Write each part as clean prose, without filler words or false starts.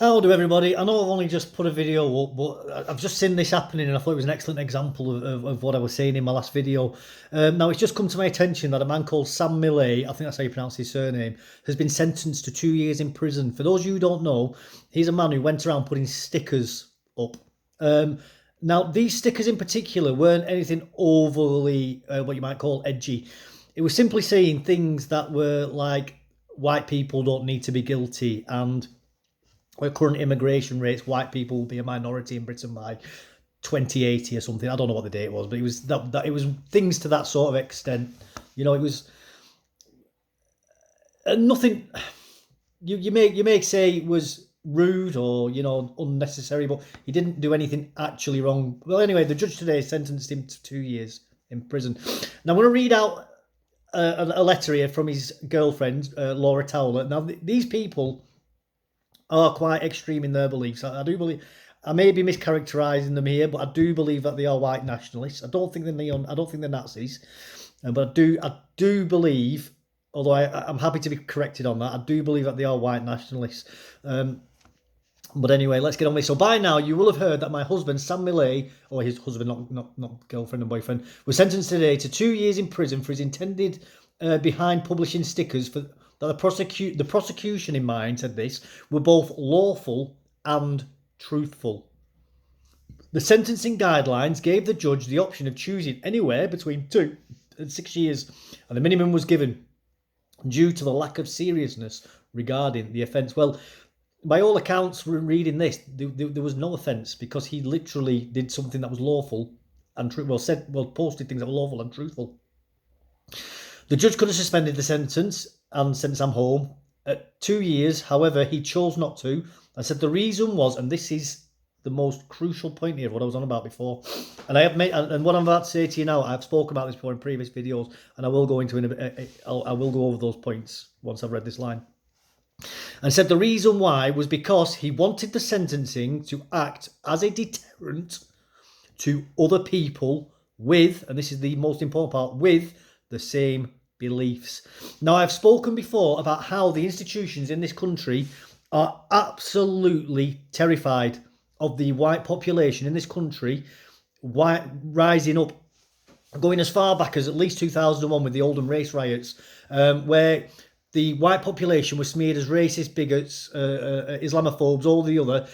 How do everybody? I know I've only just put a video up, but I've just seen this happening and I thought it was an excellent example of what I was saying in my last video. Now, it's just come to my attention that a man called Sam Millet, I think that's how you pronounce his surname, has been sentenced to 2 years in prison. For those of you who don't know, he's a man who went around putting stickers up. Um, Now, these stickers in particular weren't anything overly, what you might call edgy. It was simply saying things that were like, white people don't need to be guilty, and with current immigration rates, white people will be a minority in Britain by 2080 or something. I don't know what the date was, but it was that it was things to that sort of extent. It was nothing. You may say it was rude or unnecessary, but he didn't do anything actually wrong. Well, anyway, the judge today sentenced him to 2 years in prison. Now, I'm going to read out a letter here from his girlfriend, Laura Towler. Now, these people are quite extreme in their beliefs. I do believe, I may be mischaracterising them here, but I do believe that they are white nationalists. I don't think they're Nazis, but I do believe, although I'm happy to be corrected on that, I do believe that they are white nationalists. But anyway, let's get on with it. So by now, you will have heard that my husband, Sam Millet, or his husband, not girlfriend and boyfriend, was sentenced today to 2 years in prison for his intended behind publishing stickers that the prosecution in mind said this were both lawful and truthful. The sentencing guidelines gave the judge the option of choosing anywhere between 2 and 6 years, and the minimum was given due to the lack of seriousness regarding the offence. Well, by all accounts, reading this, there was no offence because he literally did something that was lawful and posted things that were lawful and truthful. The judge could have suspended the sentence and sent Sam home at 2 years. However, he chose not to and said the reason was, and this is the most crucial point here, what I was on about before, and and what I'm about to say to you now, I've spoken about this before in previous videos, and I will go into I will go over those points once I've read this line. And said the reason why was because he wanted the sentencing to act as a deterrent to other people with, and this is the most important part, with the same beliefs. Now, I've spoken before about how the institutions in this country are absolutely terrified of the white population in this country, rising up, going as far back as at least 2001 with the Oldham race riots, where the white population was smeared as racist, bigots, Islamophobes, all the other,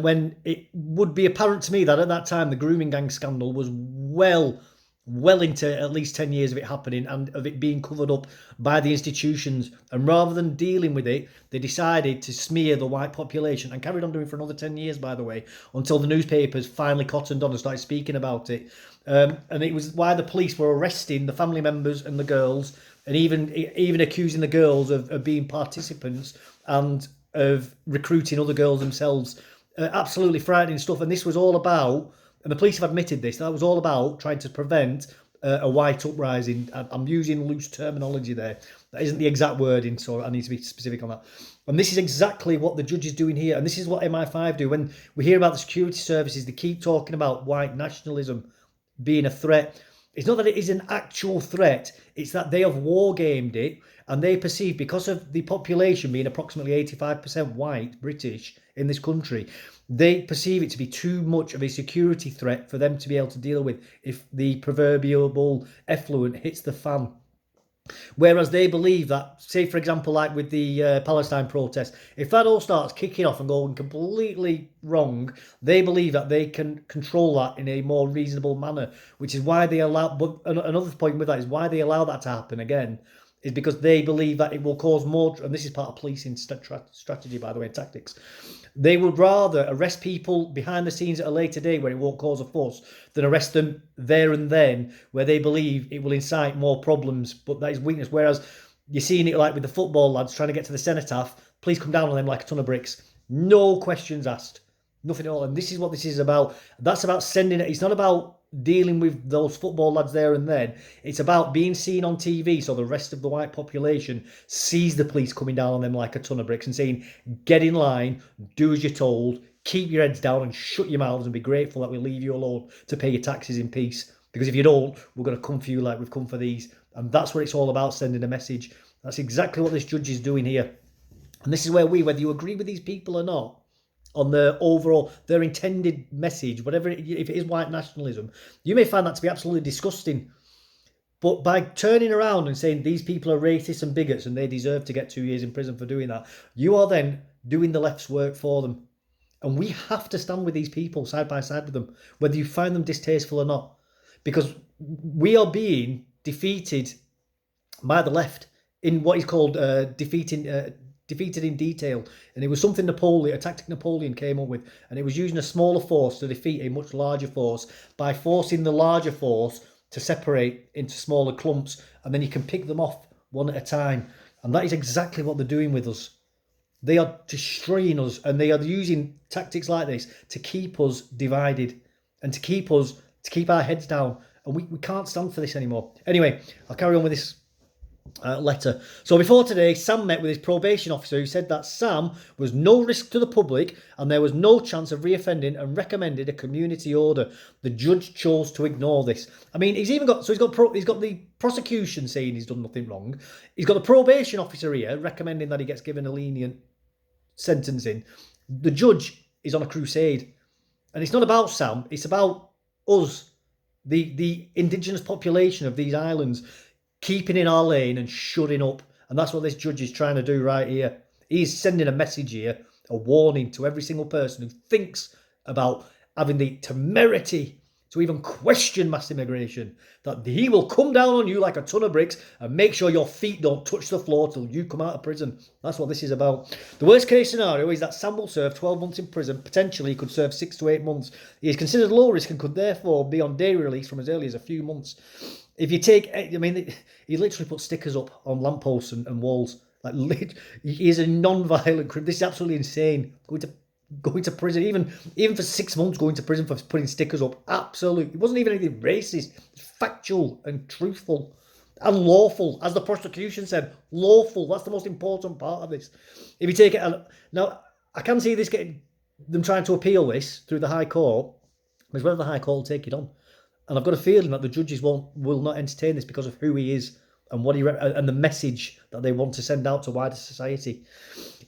when it would be apparent to me that at that time the grooming gang scandal was well into at least 10 years of it happening and of it being covered up by the institutions. And rather than dealing with it, they decided to smear the white population and carried on doing it for another 10 years, by the way, until the newspapers finally cottoned on and started speaking about it. And it was why the police were arresting the family members and the girls, and even accusing the girls of being participants and of recruiting other girls themselves. Absolutely frightening stuff. And this was all about, and the police have admitted this, that was all about trying to prevent a white uprising. I'm using loose terminology there. That isn't the exact wording, so I need to be specific on that. And this is exactly what the judge is doing here. And this is what MI5 do. When we hear about the security services, they keep talking about white nationalism being a threat. It's not that it is an actual threat, it's that they have wargamed it, and they perceive, because of the population being approximately 85% white, British, in this country, they perceive it to be too much of a security threat for them to be able to deal with if the proverbial effluent hits the fan. Whereas they believe that, say for example, like with the Palestine protest, if that all starts kicking off and going completely wrong, they believe that they can control that in a more reasonable manner, which is why they allow, but another point with that is why they allow that to happen again, is because they believe that it will cause more, and this is part of policing strategy, by the way, tactics. They would rather arrest people behind the scenes at a later date where it won't cause a fuss than arrest them there and then where they believe it will incite more problems. But that is weakness. Whereas you're seeing it like with the football lads trying to get to the cenotaph, please come down on them like a ton of bricks. No questions asked. Nothing at all. And this is what this is about. That's about sending it. It's not about dealing with those football lads there and then. It's about being seen on TV so the rest of the white population sees the police coming down on them like a ton of bricks and saying, get in line, do as you're told, keep your heads down and shut your mouths and be grateful that we leave you alone to pay your taxes in peace. Because if you don't, we're going to come for you like we've come for these. And that's what it's all about, sending a message. That's exactly what this judge is doing here. And this is where whether you agree with these people or not, on their overall, their intended message, whatever, if it is white nationalism, you may find that to be absolutely disgusting. But by turning around and saying these people are racists and bigots and they deserve to get 2 years in prison for doing that, you are then doing the left's work for them. And we have to stand with these people side by side with them, whether you find them distasteful or not, because we are being defeated by the left in what is called defeated in detail. And it was something a tactic Napoleon came up with, and it was using a smaller force to defeat a much larger force by forcing the larger force to separate into smaller clumps, and then you can pick them off one at a time. And that is exactly what they're doing with us. They are destroying us, and they are using tactics like this to keep us divided and to keep our heads down. And we can't stand for this anymore. Anyway, I'll carry on with this letter. So before today, Sam met with his probation officer, who said that Sam was no risk to the public and there was no chance of reoffending, and recommended a community order. The judge chose to ignore this. I mean, he's got the prosecution saying he's done nothing wrong. He's got the probation officer here recommending that he gets given a lenient sentencing. The judge is on a crusade, and it's not about Sam. It's about us, the indigenous population of these islands, keeping in our lane and shutting up. And that's what this judge is trying to do right here. He's sending a message here, a warning to every single person who thinks about having the temerity to even question mass immigration, that he will come down on you like a ton of bricks and make sure your feet don't touch the floor till you come out of prison. That's what this is about. The worst case scenario is that Sam will serve 12 months in prison. Potentially he could serve 6 to 8 months. He is considered low risk and could therefore be on day release from as early as a few months. If you take, I mean, he literally put stickers up on lampposts and walls. Like, he is a non-violent criminal. This is absolutely insane. Going to prison, even for 6 months, going to prison for putting stickers up. Absolutely. It wasn't even anything racist. It's factual and truthful and lawful. As the prosecution said, lawful. That's the most important part of this. If you take it, now, I can see this them trying to appeal this through the High Court, because whether the High Court will take it on. And I've got a feeling that the judges will not entertain this because of who he is and what and the message that they want to send out to wider society.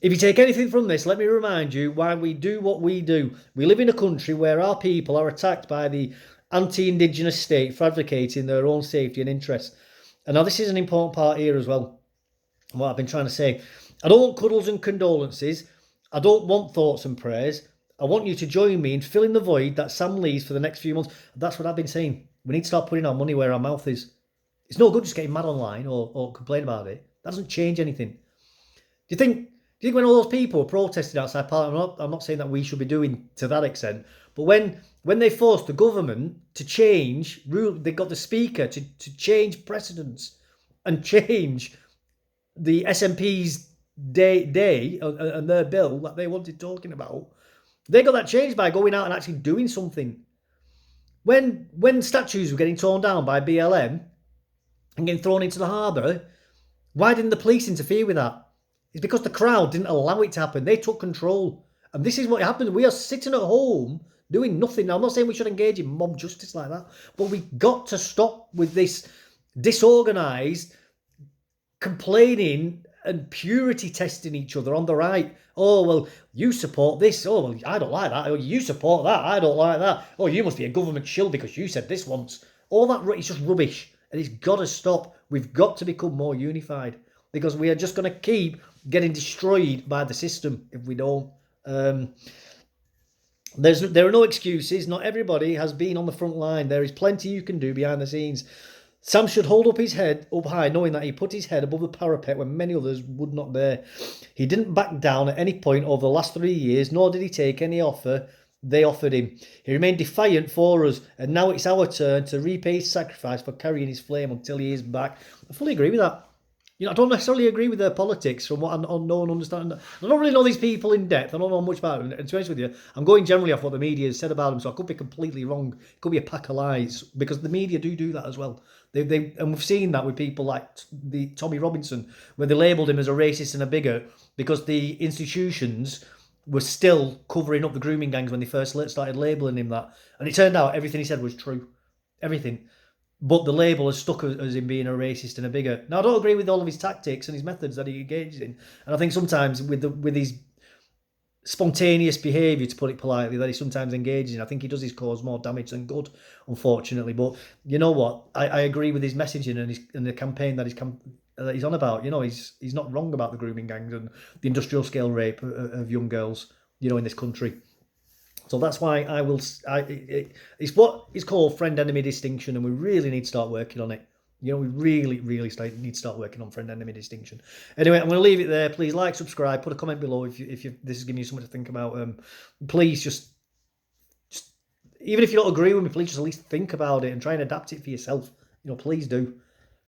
If you take anything from this, let me remind you why we do what we do. We live in a country where our people are attacked by the anti-indigenous state for advocating their own safety and interests. And now this is an important part here as well, what I've been trying to say. I don't want cuddles and condolences. I don't want thoughts and prayers. I want you to join me in filling the void that Sam leaves for the next few months. That's what I've been saying. We need to start putting our money where our mouth is. It's no good just getting mad online or complain about it. That doesn't change anything. Do you think when all those people protested outside Parliament, I'm not saying that we should be doing to that extent, but when they forced the government to change rule, they got the Speaker to change precedents and change the SNP's day and their bill that they wanted talking about. They got that changed by going out and actually doing something. When statues were getting torn down by BLM and getting thrown into the harbour, why didn't the police interfere with that? It's because the crowd didn't allow it to happen. They took control. And this is what happened. We are sitting at home doing nothing. Now, I'm not saying we should engage in mob justice like that, but we got to stop with this disorganised complaining and purity testing each other on the right. Oh, well, you support this. Oh, well, I don't like that. Oh, you support that. I don't like that. Oh, you must be a government shill because you said this once. All that is just rubbish. And it's got to stop. We've got to become more unified, because we are just going to keep getting destroyed by the system if we don't. There are no excuses. Not everybody has been on the front line. There is plenty you can do behind the scenes. Sam should hold up his head up high, knowing that he put his head above the parapet when many others would not dare. He didn't back down at any point over the last 3 years, nor did he take any offer they offered him. He remained defiant for us, and now it's our turn to repay his sacrifice for carrying his flame until he is back. I fully agree with that. You know, I don't necessarily agree with their politics from what I know and understand. I don't really know these people in depth. I don't know much about them. And to be honest with you, I'm going generally off what the media has said about them, so I could be completely wrong. It could be a pack of lies, because the media do that as well. And we've seen that with people like the Tommy Robinson, where they labelled him as a racist and a bigot because the institutions were still covering up the grooming gangs when they first started labelling him that. And it turned out everything he said was true. Everything. But the label has stuck as him being a racist and a bigot. Now, I don't agree with all of his tactics and his methods that he engages in. And I think sometimes with his spontaneous behaviour, to put it politely, that he sometimes engages in. I think he does his cause more damage than good, unfortunately. But you know what? I agree with his messaging and the campaign that he's on about. You know, he's not wrong about the grooming gangs and the industrial scale rape of young girls, you know, in this country. So that's why it's what is called friend-enemy distinction, and we really need to start working on it. You know, we really need to start working on friend-enemy distinction. Anyway, I'm going to leave it there. Please like, subscribe, put a comment below if this is giving you something to think about. Please just even if you don't agree with me, please just at least think about it and try and adapt it for yourself. You know, please do.